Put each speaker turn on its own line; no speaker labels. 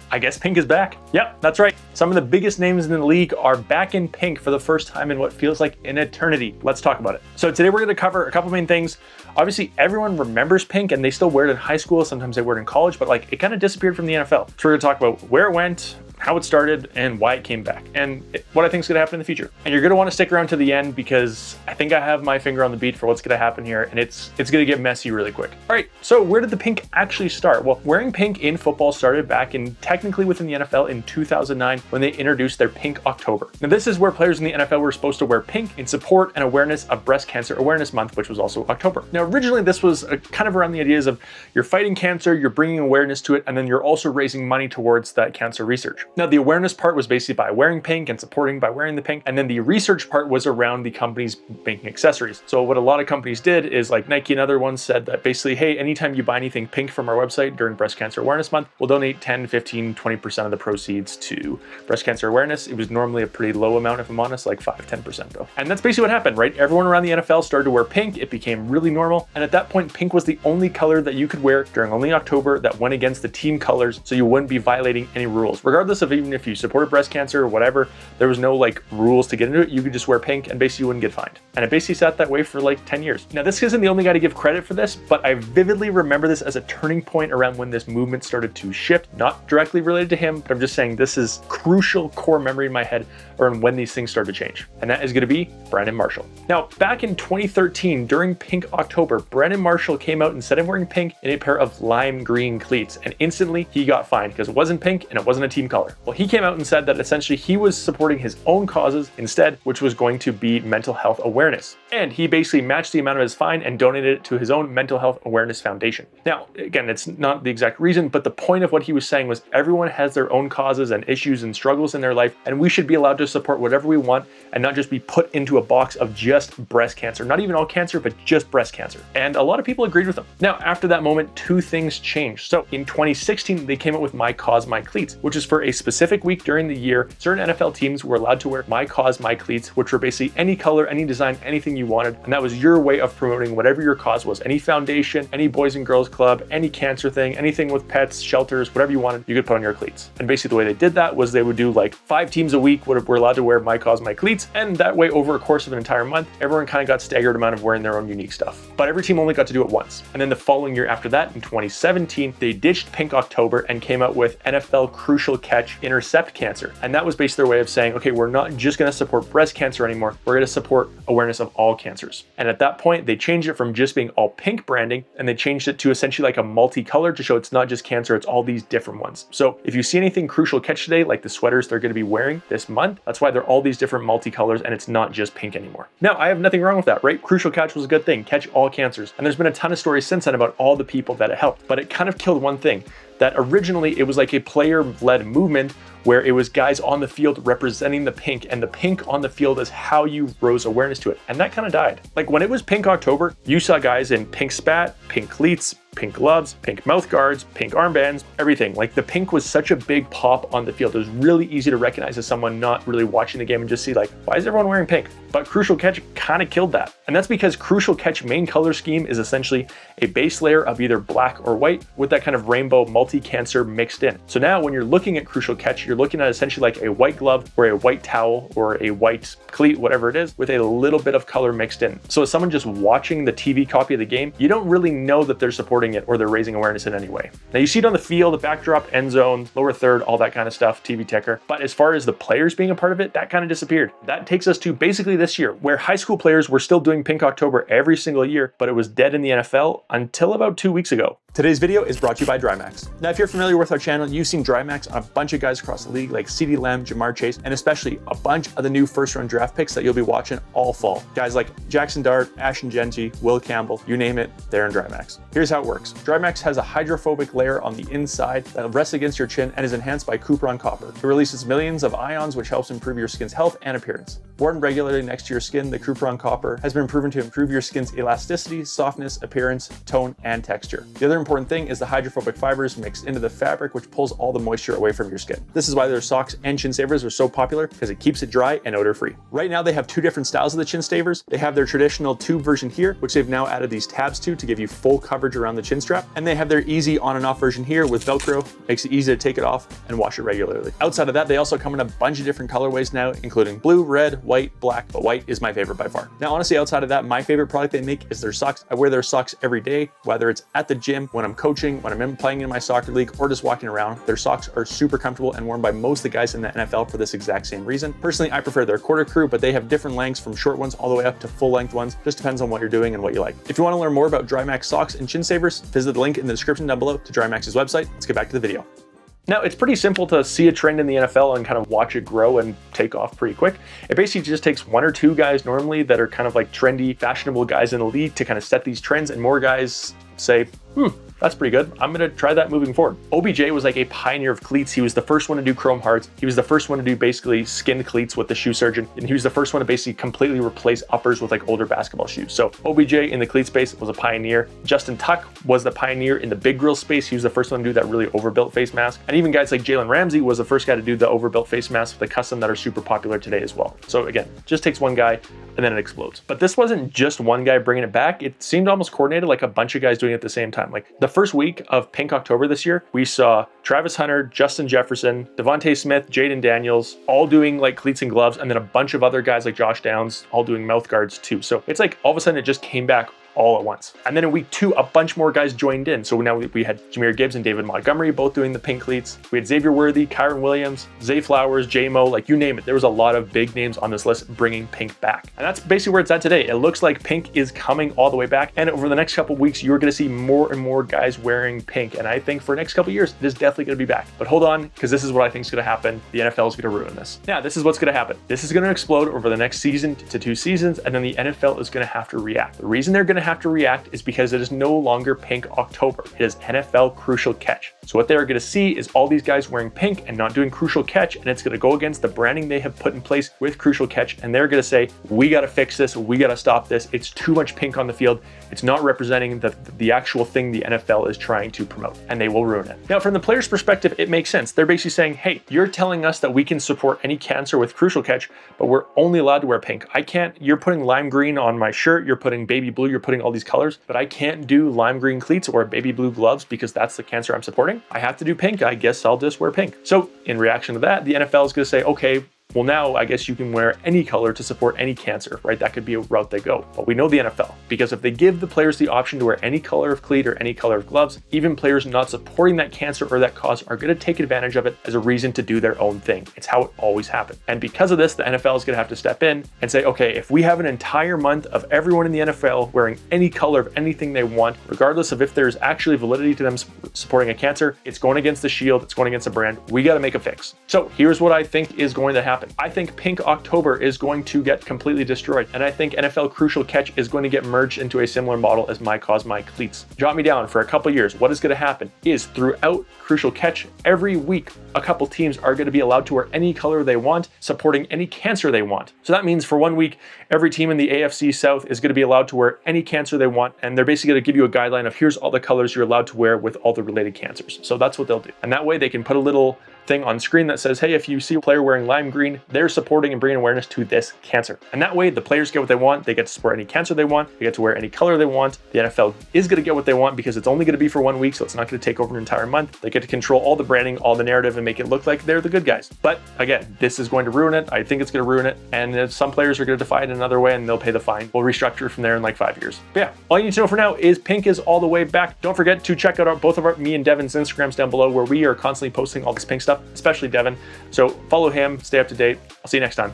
I guess pink is back. Yep, that's right. Some of the biggest names in the league are back in pink for the first time in what feels like an eternity. Let's talk about it. So today we're going to cover a couple main things. Obviously, everyone remembers pink and they still wear it in high school. Sometimes they wear it in college, but like it kind of disappeared from the NFL. So we're going to talk about where it went, how it started, and why it came back, and what I think is going to happen in the future. And you're going to want to stick around to the end because I think I have my finger on the beat for what's going to happen here, and it's going to get messy really quick. All right, so where did the pink actually start? Well, wearing pink in football started back in technically within the NFL in 2009 when they introduced their Pink October. Now, this is where players in the NFL were supposed to wear pink in support and awareness of Breast Cancer Awareness Month, which was also October. Now, originally this was kind of around the ideas of you're fighting cancer, you're bringing awareness to it, and then you're also raising money towards that cancer research. Now, the awareness part was basically by wearing pink and supporting by wearing the pink. And then the research part was around the companies making accessories. So what a lot of companies did is like Nike and other ones said that basically, hey, anytime you buy anything pink from our website during Breast Cancer Awareness Month, we'll donate 10, 15, 20% of the proceeds to breast cancer awareness. It was normally a pretty low amount, if I'm honest, like 5, 10% though. And that's basically what happened, right? Everyone around the NFL started to wear pink. It became really normal. And at that point, pink was the only color that you could wear during only October that went against the team colors. So you wouldn't be violating any rules, regardless of even if you supported breast cancer or whatever. There was no like rules to get into it. You could just wear pink and basically you wouldn't get fined. And it basically sat that way for like 10 years. Now, this isn't the only guy to give credit for this, but I vividly remember this as a turning point around when this movement started to shift, not directly related to him, but I'm just saying this is crucial core memory in my head around when these things started to change. And that is going to be Brandon Marshall. Now, back in 2013, during Pink October, Brandon Marshall came out and said I'm wearing pink in a pair of lime green cleats. And instantly he got fined because it wasn't pink and it wasn't a team color. Well, he came out and said that essentially he was supporting his own causes instead, which was going to be mental health awareness. And he basically matched the amount of his fine and donated it to his own mental health awareness foundation. Now, again, it's not the exact reason, but the point of what he was saying was everyone has their own causes and issues and struggles in their life, and we should be allowed to support whatever we want and not just be put into a box of just breast cancer, not even all cancer, but just breast cancer. And a lot of people agreed with him. Now, after that moment, two things changed. So in 2016, they came out with My Cause, My Cleats, which is for a specific week during the year. Certain NFL teams were allowed to wear My Cause, My Cleats, which were basically any color, any design, anything you wanted. And that was your way of promoting whatever your cause was. Any foundation, any boys and girls club, any cancer thing, anything with pets, shelters, whatever you wanted, you could put on your cleats. And basically the way they did that was they would do like 5 teams a week were allowed to wear My Cause, My Cleats. And that way over a course of an entire month, everyone kind of got staggered amount of wearing their own unique stuff. But every team only got to do it once. And then the following year after that, in 2017, they ditched Pink October and came out with NFL Crucial Catch Intercept Cancer. And that was basically their way of saying, okay, we're not just going to support breast cancer anymore. We're going to support awareness of all cancers. And at that point, they changed it from just being all pink branding, and they changed it to essentially like a multicolor to show it's not just cancer, it's all these different ones. So if you see anything Crucial Catch today, like the sweaters they're going to be wearing this month, that's why they're all these different multicolors and it's not just pink anymore. Now, I have nothing wrong with that, right? Crucial Catch was a good thing, catch all cancers. And there's been a ton of stories since then about all the people that it helped, but it kind of killed one thing, that originally it was like a player-led movement where it was guys on the field representing the pink, and the pink on the field is how you rose awareness to it. And that kind of died. Like when it was Pink October, you saw guys in pink spat, pink cleats, pink gloves, pink mouth guards, pink armbands, everything. Like the pink was such a big pop on the field. It was really easy to recognize as someone not really watching the game and just see like, why is everyone wearing pink? But Crucial Catch kind of killed that. And that's because Crucial Catch main color scheme is essentially a base layer of either black or white with that kind of rainbow multi-cancer mixed in. So now when you're looking at Crucial Catch, you're looking at essentially like a white glove or a white towel or a white cleat, whatever it is, with a little bit of color mixed in. So as someone just watching the TV copy of the game, you don't really know that they're supporting it or they're raising awareness in any way. Now you see it on the field, the backdrop, end zone, lower third, all that kind of stuff, TV ticker. But as far as the players being a part of it, that kind of disappeared. That takes us to basically this year, where high school players were still doing Pink October every single year, but it was dead in the NFL until about 2 weeks ago. Today's video is brought to you by Drymax. Now, if you're familiar with our channel, you've seen Drymax on a bunch of guys across the league like CeeDee Lamb, Jamar Chase, and especially a bunch of the new first-round draft picks that you'll be watching all fall. Guys like Jackson Dart, Ashton Genty, Will Campbell, you name it, they're in Drymax. Here's how it works. Drymax has a hydrophobic layer on the inside that rests against your chin and is enhanced by Cupron copper. It releases millions of ions, which helps improve your skin's health and appearance. Worn regularly next to your skin, the Cupron copper has been proven to improve your skin's elasticity, softness, appearance, tone, and texture. The other important thing is the hydrophobic fibers mixed into the fabric, which pulls all the moisture away from your skin. This is why their socks and chin savers are so popular, because it keeps it dry and odor-free. Right now, they have two different styles of the chin savers. They have their traditional tube version here, which they've now added these tabs to give you full coverage around the chin strap. And they have their easy on and off version here with Velcro, makes it easy to take it off and wash it regularly. Outside of that, they also come in a bunch of different colorways now, including blue, red, white, black, but white is my favorite by far. Now, honestly, outside of that, my favorite product they make is their socks. I wear their socks every day, whether it's at the gym, when I'm coaching, when I'm playing in my soccer league, or just walking around. Their socks are super comfortable and worn by most of the guys in the NFL for this exact same reason. Personally, I prefer their quarter crew, but they have different lengths from short ones all the way up to full length ones. Just depends on what you're doing and what you like. If you want to learn more about DryMax socks and chin savers, visit the link in the description down below to DryMax's website. Let's get back to the video. Now, it's pretty simple to see a trend in the NFL and kind of watch it grow and take off pretty quick. It basically just takes one or two guys normally that are kind of like trendy, fashionable guys in the league to kind of set these trends, and more guys say, that's pretty good. I'm gonna try that moving forward. OBJ was like a pioneer of cleats. He was the first one to do chrome hearts. He was the first one to do basically skinned cleats with the shoe surgeon. And he was the first one to basically completely replace uppers with like older basketball shoes. So OBJ in the cleat space was a pioneer. Justin Tuck was the pioneer in the big grill space. He was the first one to do that really overbuilt face mask. And even guys like Jalen Ramsey was the first guy to do the overbuilt face masks with the custom that are super popular today as well. So again, just takes one guy and then it explodes. But this wasn't just one guy bringing it back. It seemed almost coordinated, like a bunch of guys doing it at the same time. Like the first week of Pink October this year, we saw Travis Hunter, Justin Jefferson, Devontae Smith, Jaden Daniels, all doing like cleats and gloves, and then a bunch of other guys like Josh Downs all doing mouth guards too. So it's like all of a sudden it just came back all at once. And then in week 2, a bunch more guys joined in. So now we had Jahmyr Gibbs and David Montgomery both doing the pink cleats. We had Xavier Worthy, Kyron Williams, Zay Flowers, J-Mo, like you name it. There was a lot of big names on this list bringing pink back. And that's basically where it's at today. It looks like pink is coming all the way back. And over the next couple of weeks, you're gonna see more and more guys wearing pink. And I think for the next couple of years, it is definitely gonna be back. But hold on, because this is what I think is gonna happen. The NFL is gonna ruin this. Yeah, this is what's gonna happen. This is gonna explode over the next season to 2 seasons, and then the NFL is gonna have to react. The reason they're gonna have to react is because it is no longer Pink October. It is NFL Crucial Catch. So what they're going to see is all these guys wearing pink and not doing Crucial Catch, and it's going to go against the branding they have put in place with Crucial Catch, and they're going to say, we got to fix this, we got to stop this. It's too much pink on the field. It's not representing the actual thing the NFL is trying to promote, and they will ruin it. Now, from the player's perspective, it makes sense. They're basically saying, hey, you're telling us that we can support any cancer with Crucial Catch, but we're only allowed to wear pink. I can't, you're putting lime green on my shirt, you're putting baby blue, you're putting all these colors, but I can't do lime green cleats or baby blue gloves because that's the cancer I'm supporting. I have to do pink. I guess I'll just wear pink. So in reaction to that, the NFL is going to say, okay, well, now I guess you can wear any color to support any cancer, right? That could be a route they go. But we know the NFL, because if they give the players the option to wear any color of cleat or any color of gloves, even players not supporting that cancer or that cause are going to take advantage of it as a reason to do their own thing. It's how it always happened. And because of this, the NFL is going to have to step in and say, okay, if we have an entire month of everyone in the NFL wearing any color of anything they want, regardless of if there's actually validity to them supporting a cancer, it's going against the shield, it's going against the brand, we got to make a fix. So here's what I think is going to happen. I think Pink October is going to get completely destroyed. And I think NFL Crucial Catch is going to get merged into a similar model as My Cause, My Cleats. Jot me down for a couple years. What is going to happen is throughout Crucial Catch, every week, a couple teams are going to be allowed to wear any color they want, supporting any cancer they want. So that means for 1 week, every team in the AFC South is going to be allowed to wear any cancer they want. And they're basically going to give you a guideline of here's all the colors you're allowed to wear with all the related cancers. So that's what they'll do. And that way they can put a little thing on screen that says, hey, if you see a player wearing lime green, they're supporting and bringing awareness to this cancer. And that way the players get what they want. They get to support any cancer they want. They get to wear any color they want. The NFL is going to get what they want because it's only going to be for 1 week, so it's not going to take over an entire month. They get to control all the branding, all the narrative, and make it look like they're the good guys. But again, this is going to ruin it. I think it's going to ruin it. And some players are going to defy it another way and they'll pay the fine. We'll restructure from there in like 5 years. But yeah, all you need to know for now is pink is all the way back. Don't forget to check out both of me and Devin's Instagrams down below, where we are constantly posting all this pink stuff, especially Devin. So follow him, stay up to date. I'll see you next time.